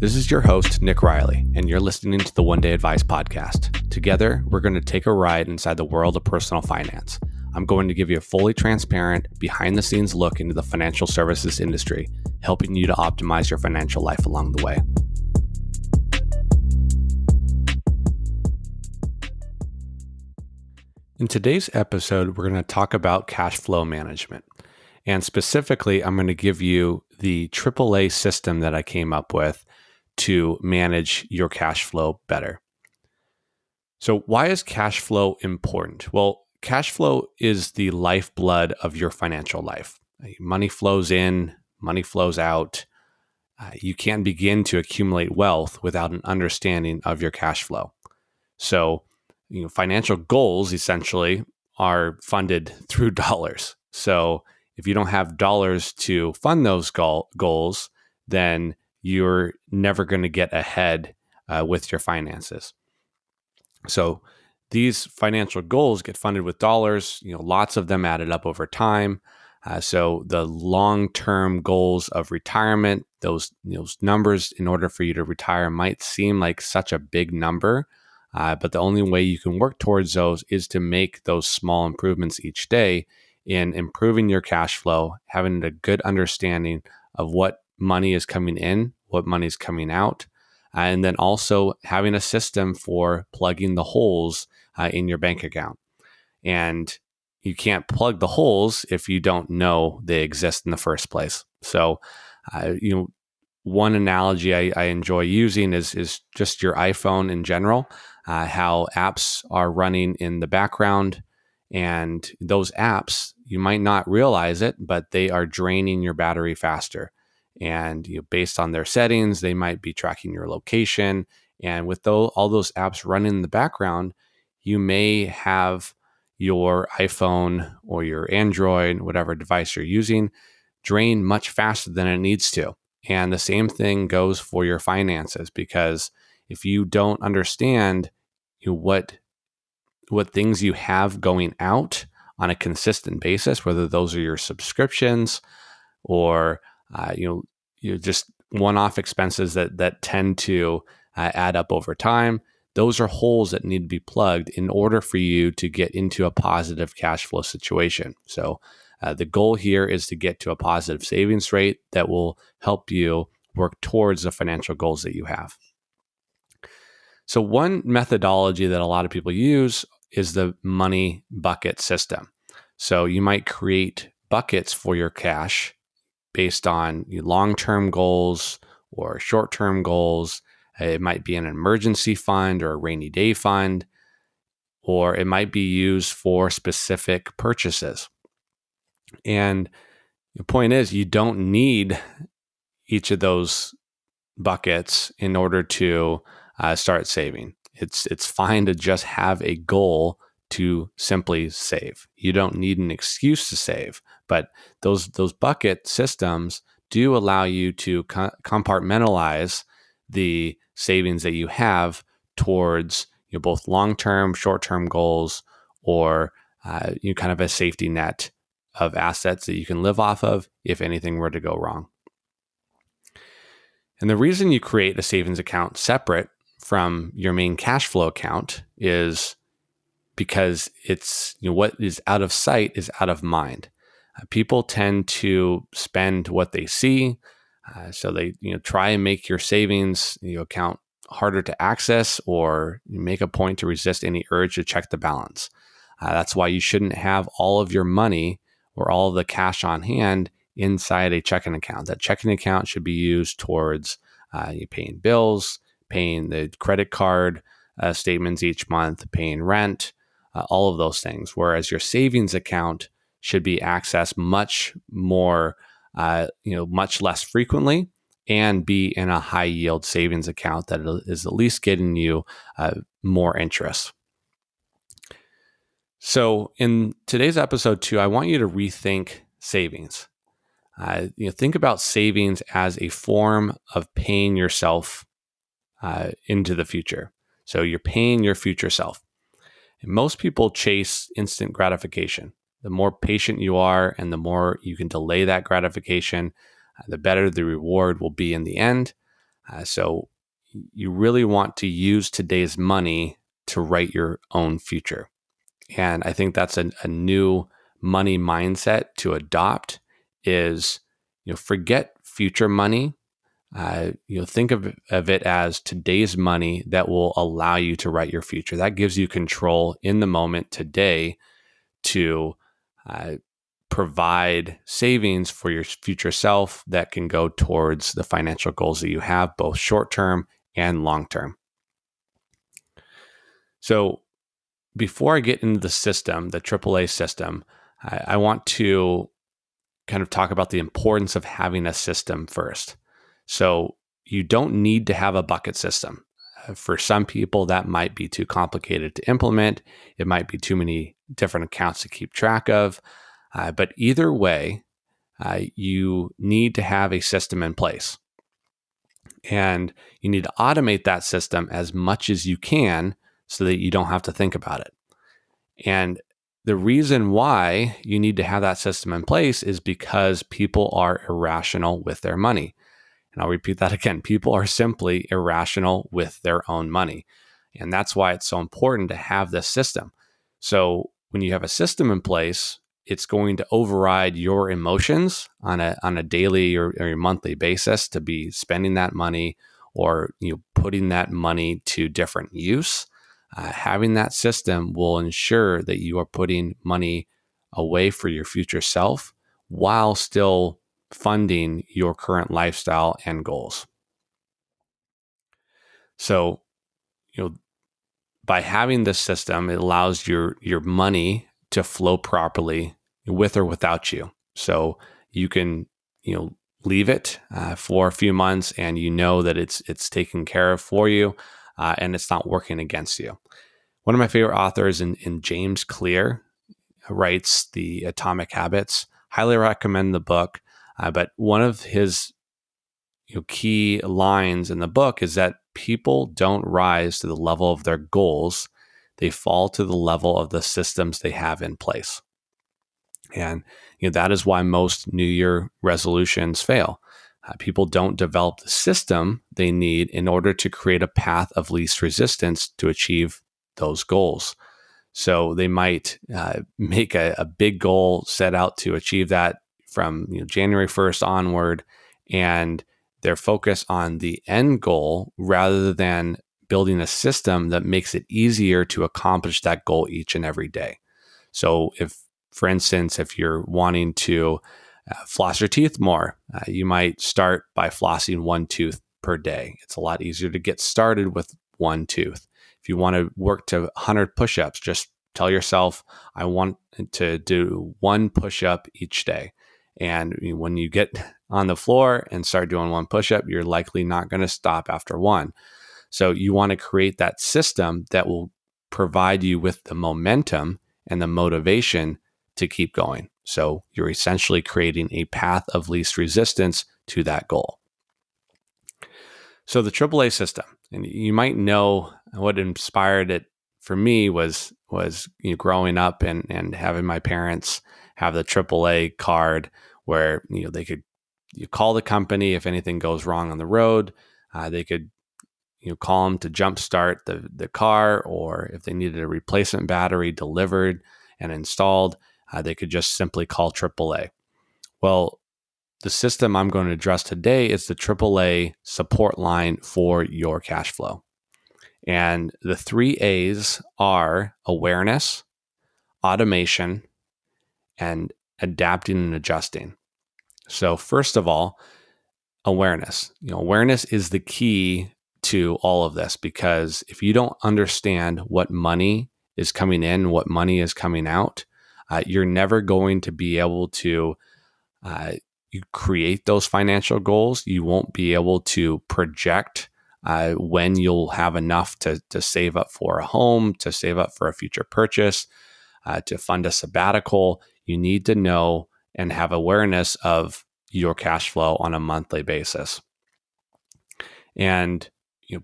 This is your host, Nick Riley, and you're listening to the One Day Advice podcast. Together, we're going to take a ride inside the world of personal finance. I'm going to give you a fully transparent, behind-the-scenes look into the financial services industry, helping you to optimize your financial life along the way. In today's episode, we're going to talk about cash flow management. And specifically, I'm going to give you the AAA system that I came up with to manage your cash flow better. So why is cash flow important? Well, cash flow is the lifeblood of your financial life. Money flows in, money flows out. You can't begin to accumulate wealth without an understanding of your cash flow. So, financial goals essentially are funded through dollars. So if you don't have dollars to fund those goals, then you're never going to get ahead with your finances. So these financial goals get funded with dollars, lots of them added up over time. So the long-term goals of retirement, those numbers in order for you to retire might seem like such a big number, but the only way you can work towards those is to make those small improvements each day in improving your cash flow, having a good understanding of what money is coming in, what money is coming out, and then also having a system for plugging the holes in your bank account. And you can't plug the holes if you don't know they exist in the first place. So, one analogy I enjoy using is just your iPhone in general, how apps are running in the background. And those apps, you might not realize it, but they are draining your battery faster. And based on their settings, they might be tracking your location. And with all those apps running in the background, you may have your iPhone or your Android, whatever device you're using, drain much faster than it needs to. And the same thing goes for your finances, because if you don't understand what things you have going out on a consistent basis, whether those are your subscriptions or just one-off expenses that tend to add up over time, those are holes that need to be plugged in order for you to get into a positive cash flow situation. So the goal here is to get to a positive savings rate that will help you work towards the financial goals that you have. So one methodology that a lot of people use is the money bucket system. So you might create buckets for your cash based on long-term goals or short-term goals. It might be an emergency fund or a rainy day fund, or it might be used for specific purchases. And the point is, you don't need each of those buckets in order to start saving. It's fine to just have a goal to simply save. You don't need an excuse to save, but those bucket systems do allow you to compartmentalize the savings that you have towards both long-term, short-term goals, or kind of a safety net of assets that you can live off of if anything were to go wrong. And the reason you create a savings account separate from your main cash flow account is because it's what is out of sight is out of mind. People tend to spend what they see, so they try and make your savings account harder to access, or you make a point to resist any urge to check the balance. That's why you shouldn't have all of your money or all of the cash on hand inside a checking account. That checking account should be used towards paying bills, paying the credit card statements each month, paying rent, all of those things. Whereas your savings account should be accessed much more, much less frequently, and be in a high yield savings account that is at least getting you more interest. So in today's episode 2, I want you to rethink savings. Think about savings as a form of paying yourself into the future. So you're paying your future self. And most people chase instant gratification. The more patient you are and the more you can delay that gratification, the better the reward will be in the end. So you really want to use today's money to write your own future. And I think that's a new money mindset to adopt is, forget future money. Think of it as today's money that will allow you to write your future. That gives you control in the moment today to provide savings for your future self that can go towards the financial goals that you have, both short term and long term. So before I get into the system, the AAA system, I want to kind of talk about the importance of having a system first. So you don't need to have a bucket system. For some people, that might be too complicated to implement. It might be too many different accounts to keep track of. But either way, you need to have a system in place. And you need to automate that system as much as you can so that you don't have to think about it. And the reason why you need to have that system in place is because people are irrational with their money. And I'll repeat that again. People are simply irrational with their own money. And that's why it's so important to have this system. So when you have a system in place, it's going to override your emotions on a daily or monthly basis to be spending that money or putting that money to different use. Having that system will ensure that you are putting money away for your future self while still funding your current lifestyle and goals. So, by having this system, it allows your money to flow properly with or without you. So you can, leave it for a few months, and that it's taken care of for you, and it's not working against you. One of my favorite authors, in James Clear, writes The Atomic Habits. Highly recommend the book. But one of his key lines in the book is that people don't rise to the level of their goals. They fall to the level of the systems they have in place. And that is why most New Year resolutions fail. People don't develop the system they need in order to create a path of least resistance to achieve those goals. So they might make a big goal, set out to achieve that from January 1st onward, and they're focused on the end goal rather than building a system that makes it easier to accomplish that goal each and every day. So for instance, if you're wanting to floss your teeth more, you might start by flossing one tooth per day. It's a lot easier to get started with one tooth. If you want to work to 100 push-ups, just tell yourself, I want to do one push-up each day. And when you get on the floor and start doing one push-up, you're likely not going to stop after one. So you want to create that system that will provide you with the momentum and the motivation to keep going. So you're essentially creating a path of least resistance to that goal. So the AAA system, and you might know what inspired it for me was growing up and having my parents have the AAA card where they could call the company if anything goes wrong on the road. They could call them to jumpstart the car, or if they needed a replacement battery delivered and installed, they could just simply call AAA. Well, the system I'm going to address today is the AAA support line for your cash flow. And the 3 A's are awareness, automation, and adapting and adjusting. So first of all, awareness. Awareness is the key to all of this, because if you don't understand what money is coming in, what money is coming out, you're never going to be able to you create those financial goals. You won't be able to project when you'll have enough to save up for a home, to save up for a future purchase, to fund a sabbatical. You need to know and have awareness of your cash flow on a monthly basis. And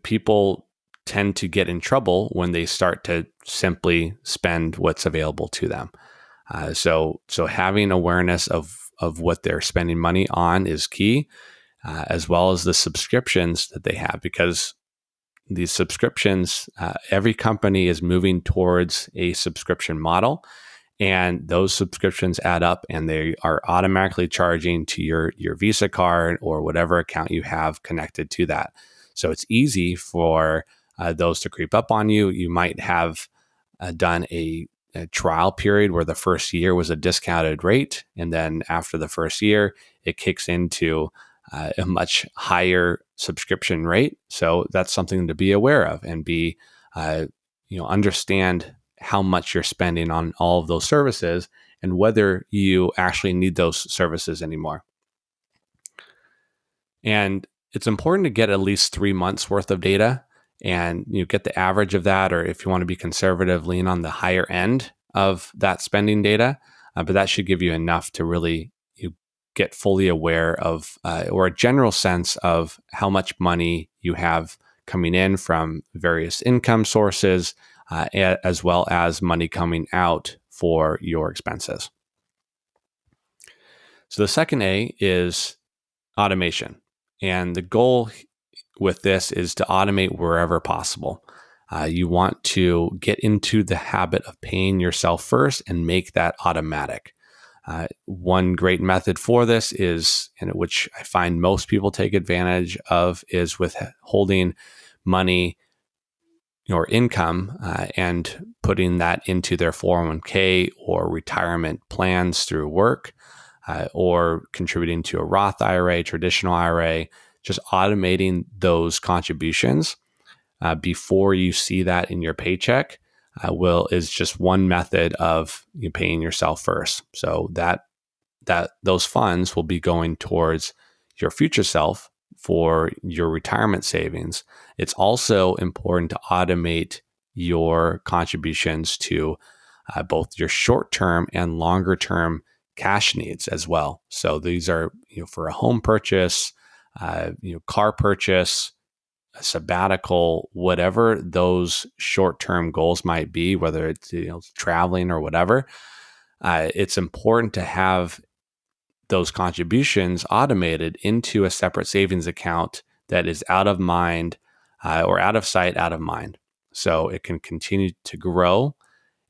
people tend to get in trouble when they start to simply spend what's available to them. So having awareness of what they're spending money on is key. as well as the subscriptions that they have, because these subscriptions, every company is moving towards a subscription model, and those subscriptions add up and they are automatically charging to your Visa card or whatever account you have connected to that. So it's easy for those to creep up on you. You might have done a trial period where the first year was a discounted rate, and then after the first year, it kicks into a much higher subscription rate. So that's something to be aware of and be, understand how much you're spending on all of those services and whether you actually need those services anymore. And it's important to get at least 3 months worth of data, and get the average of that, or if you want to be conservative, lean on the higher end of that spending data. But that should give you enough to really get fully aware of, or a general sense of how much money you have coming in from various income sources, as well as money coming out for your expenses. So the second A is automation. And the goal with this is to automate wherever possible. You want to get into the habit of paying yourself first and make that automatic. One great method for this is, and which I find most people take advantage of, is with holding money or income and putting that into their 401k or retirement plans through work, or contributing to a Roth IRA, traditional IRA, just automating those contributions before you see that in your paycheck is just one method of paying yourself first. So that those funds will be going towards your future self for your retirement savings. It's also important to automate your contributions to both your short-term and longer-term cash needs as well. So these are for a home purchase, car purchase, a sabbatical, whatever those short-term goals might be, whether it's traveling or whatever. It's important to have those contributions automated into a separate savings account that is out of mind, or out of sight, out of mind. So it can continue to grow,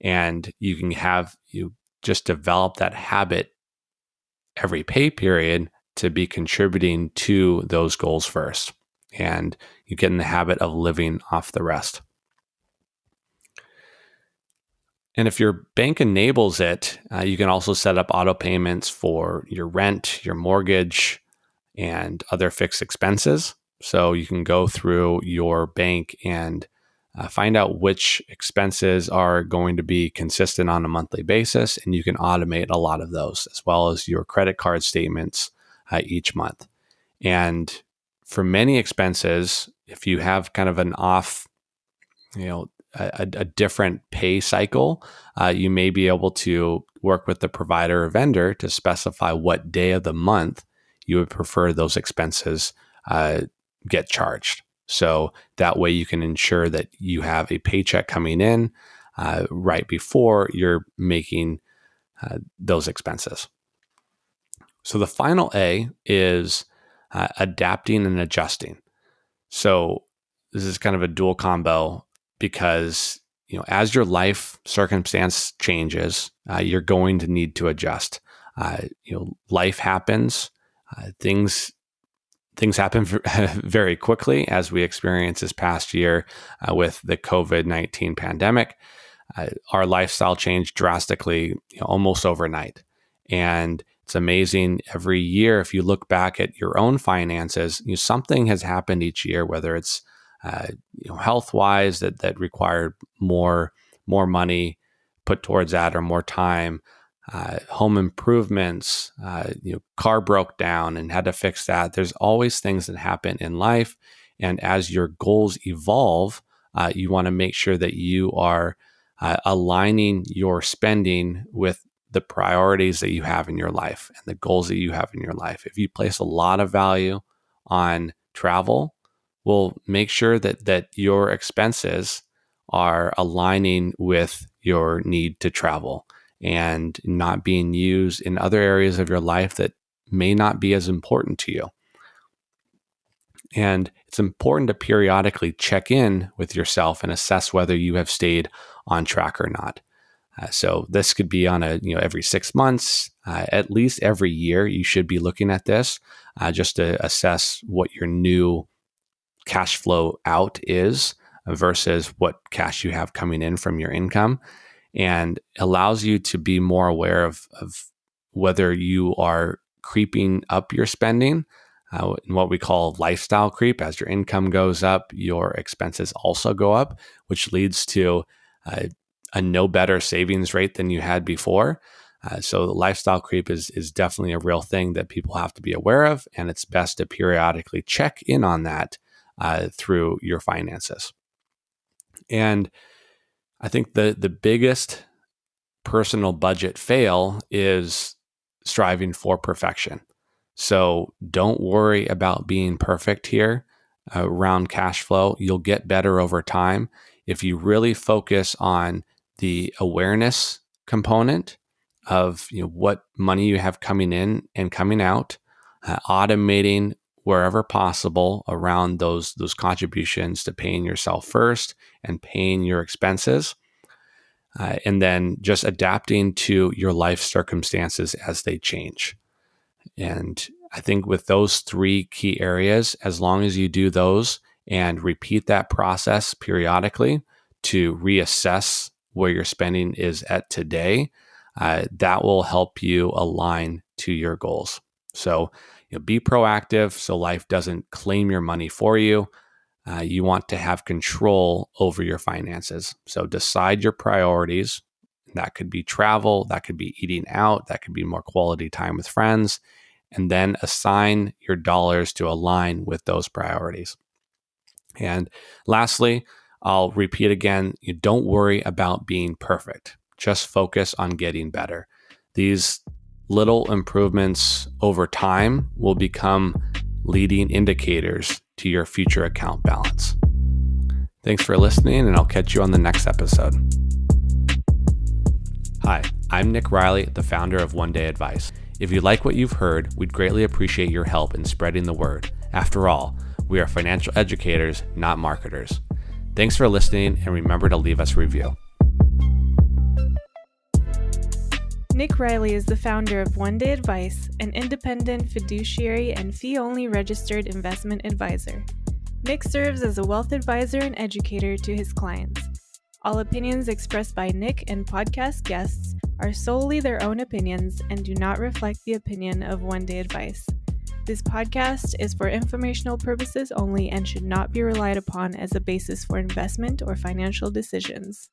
and you just develop that habit every pay period to be contributing to those goals first. And you get in the habit of living off the rest. And if your bank enables it, you can also set up auto payments for your rent, your mortgage, and other fixed expenses. So you can go through your bank and find out which expenses are going to be consistent on a monthly basis, and you can automate a lot of those, as well as your credit card statements each month. And for many expenses, if you have kind of an off, a different pay cycle, you may be able to work with the provider or vendor to specify what day of the month you would prefer those expenses get charged. So that way you can ensure that you have a paycheck coming in right before you're making those expenses. So the final A is adapting and adjusting. So this is kind of a dual combo, because as your life circumstance changes, you're going to need to adjust. Life happens. Things happen very quickly, as we experienced this past year with the COVID-19 pandemic. Our lifestyle changed drastically, almost overnight. And it's amazing every year, if you look back at your own finances, something has happened each year, whether it's health-wise that required more money put towards that, or more time, home improvements, car broke down and had to fix that. There's always things that happen in life. And as your goals evolve, you want to make sure that you are aligning your spending with the priorities that you have in your life and the goals that you have in your life. If you place a lot of value on travel, well, make sure that your expenses are aligning with your need to travel and not being used in other areas of your life that may not be as important to you. And it's important to periodically check in with yourself and assess whether you have stayed on track or not. So this could be on every 6 months, at least every year. You should be looking at this just to assess what your new cash flow out is versus what cash you have coming in from your income, and allows you to be more aware of whether you are creeping up your spending, in what we call lifestyle creep. As your income goes up, your expenses also go up, which leads to a no better savings rate than you had before. So lifestyle creep is definitely a real thing that people have to be aware of, and it's best to periodically check in on that through your finances. And I think the biggest personal budget fail is striving for perfection. So don't worry about being perfect here around cash flow. You'll get better over time if you really focus on the awareness component of what money you have coming in and coming out, automating wherever possible around those contributions to paying yourself first and paying your expenses. And then just adapting to your life circumstances as they change. And I think with those 3 key areas, as long as you do those and repeat that process periodically to reassess where your spending is at today, that will help you align to your goals. So be proactive so life doesn't claim your money for you. You want to have control over your finances. So decide your priorities. That could be travel, that could be eating out, that could be more quality time with friends, and then assign your dollars to align with those priorities. And lastly, I'll repeat again, you don't worry about being perfect. Just focus on getting better. These little improvements over time will become leading indicators to your future account balance. Thanks for listening, and I'll catch you on the next episode. Hi, I'm Nick Riley, the founder of One Day Advice. If you like what you've heard, we'd greatly appreciate your help in spreading the word. After all, we are financial educators, not marketers. Thanks for listening, and remember to leave us a review. Nick Riley is the founder of One Day Advice, an independent fiduciary and fee-only registered investment advisor. Nick serves as a wealth advisor and educator to his clients. All opinions expressed by Nick and podcast guests are solely their own opinions and do not reflect the opinion of One Day Advice. This podcast is for informational purposes only and should not be relied upon as a basis for investment or financial decisions.